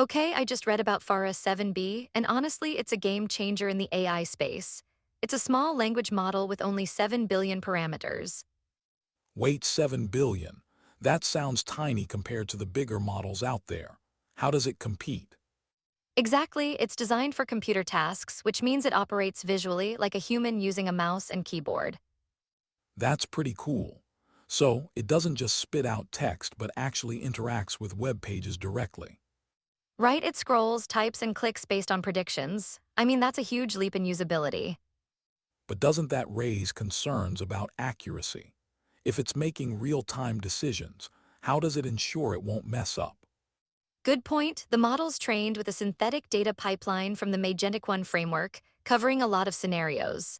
Okay, I just read about fara 7B, and honestly, it's a game changer in the AI space. It's a small language model with only 7 billion parameters. Wait, 7 billion. That sounds tiny compared to the bigger models out there. How does it compete? Exactly, it's designed for computer tasks, which means it operates visually like a human using a mouse and keyboard. That's pretty cool. So, it doesn't just spit out text but actually interacts with web pages directly. Right, it scrolls, types, and clicks based on predictions. I mean, that's a huge leap in usability. But doesn't that raise concerns about accuracy? If it's making real-time decisions, how does it ensure it won't mess up? Good point. The model's trained with a synthetic data pipeline from the Magentic One framework, covering a lot of scenarios.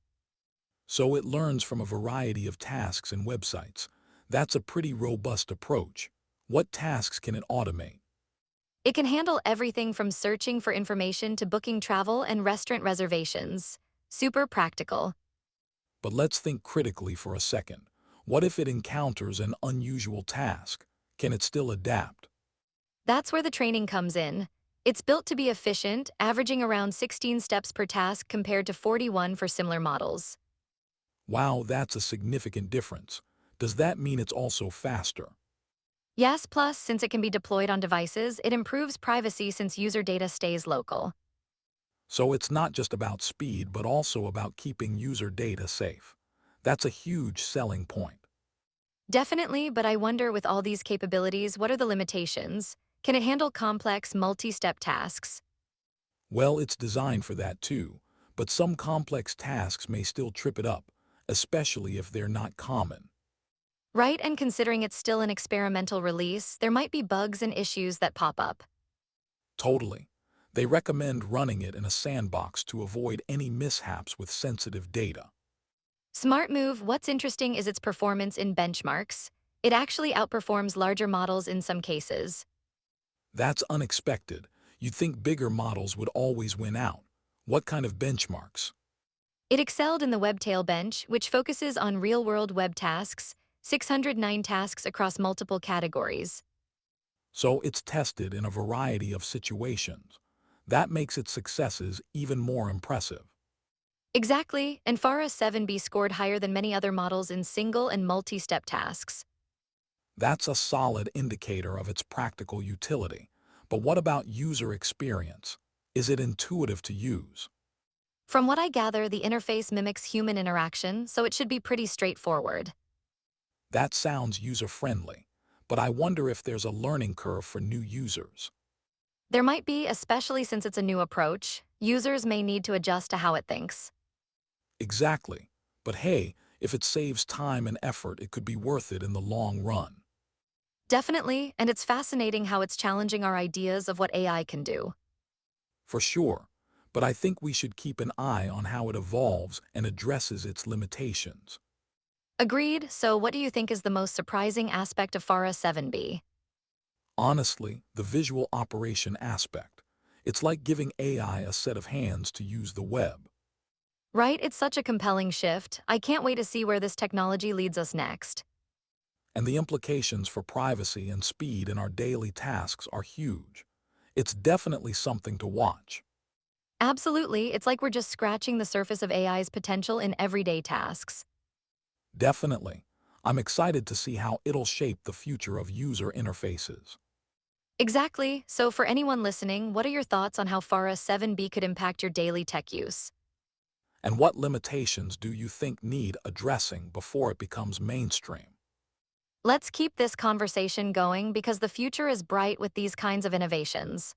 So it learns from a variety of tasks and websites. That's a pretty robust approach. What tasks can it automate? It can handle everything from searching for information to booking travel and restaurant reservations. Super practical. But let's think critically for a second. What if it encounters an unusual task? Can it still adapt? That's where the training comes in. It's built to be efficient, averaging around 16 steps per task compared to 41 for similar models. Wow, that's a significant difference. Does that mean it's also faster? Yes, plus, since it can be deployed on devices, it improves privacy since user data stays local. So it's not just about speed, but also about keeping user data safe. That's a huge selling point. Definitely, but I wonder with all these capabilities, what are the limitations? Can it handle complex, multi-step tasks? Well, it's designed for that too, but some complex tasks may still trip it up, especially if they're not common. Right, and considering it's still an experimental release, there might be bugs and issues that pop up. Totally. They recommend running it in a sandbox to avoid any mishaps with sensitive data. Smart move, what's interesting is its performance in benchmarks. It actually outperforms larger models in some cases. That's unexpected. You'd think bigger models would always win out. What kind of benchmarks? It excelled in the Webtail bench, which focuses on real-world web tasks, 609 tasks across multiple categories. So it's tested in a variety of situations. That makes its successes even more impressive. Exactly, and fara 7B scored higher than many other models in single and multi-step tasks. That's a solid indicator of its practical utility. But what about user experience? Is it intuitive to use? From what I gather, the interface mimics human interaction, so it should be pretty straightforward. That sounds user-friendly, but I wonder if there's a learning curve for new users. There might be, especially since it's a new approach. Users may need to adjust to how it thinks. Exactly. But hey, if it saves time and effort, it could be worth it in the long run. Definitely, and it's fascinating how it's challenging our ideas of what AI can do. For sure. But I think we should keep an eye on how it evolves and addresses its limitations. Agreed, so what do you think is the most surprising aspect of fara 7B? Honestly, the visual operation aspect. It's like giving AI a set of hands to use the web. Right, it's such a compelling shift. I can't wait to see where this technology leads us next. And the implications for privacy and speed in our daily tasks are huge. It's definitely something to watch. Absolutely, it's like we're just scratching the surface of AI's potential in everyday tasks. Definitely. I'm excited to see how it'll shape the future of user interfaces. Exactly, so for anyone listening, what are your thoughts on how fara 7B could impact your daily tech use? And what limitations do you think need addressing before it becomes mainstream? Let's keep this conversation going because the future is bright with these kinds of innovations.